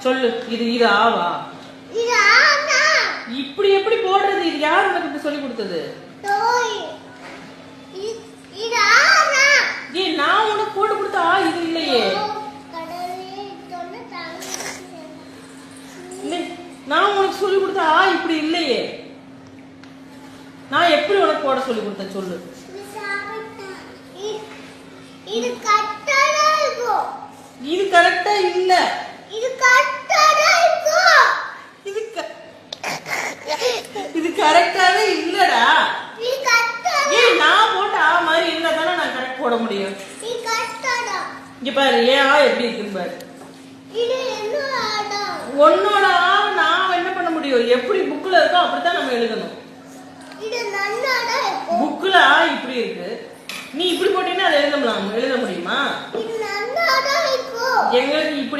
சொல்லு. இது இது ஆவா? இது ஆனா. இப்படி எப்படி போடுறது? இது யார் உனக்கு இப்படி சொல்லி கொடுத்தது? தோய். இது ஆனா. ஏய் நான் உனக்கு போட்டு கொடுத்தா இது இல்லையே. கடலே தொன்ன தாங்க. இல்லை நான் உனக்கு சொல்லி கொடுத்தா இப்படி இல்லையே. நான் எப்படி உனக்கு போட சொல்லி கொடுத்தேன் சொல்லு. இது கரெக்ட்டா இருக்கும். இது கரெக்ட்டா இல்ல. இது கரெக்ட்டா இருக்கும். இது கரெக்ட்டாவே இல்லடா. இது கரெக்ட்டா. ஏய் நான் போட்ட ஆ மாதிரி இருந்தா தானே நான் கரெக்ட் போட முடியும். இது கரெக்ட்டாடா. இங்க பாரு ஏன் ஆ எப்படி இருக்குன்னு பாரு. இது என்னடா? உன்னோட ஆ நான் என்ன பண்ண முடியும்? எப்படி புக்ல இருக்கோ அப்படிதான் நம்ம எழுதணும். இது நன்னாடா இருக்கும். புக்ல ஆ இப்படி இருக்கு. நீ இப்படி போட்டீங்கன்னா அதை எழுத முடியுமா? இது நன்னாடா இருக்கும். எங்களுக்கு இப்படி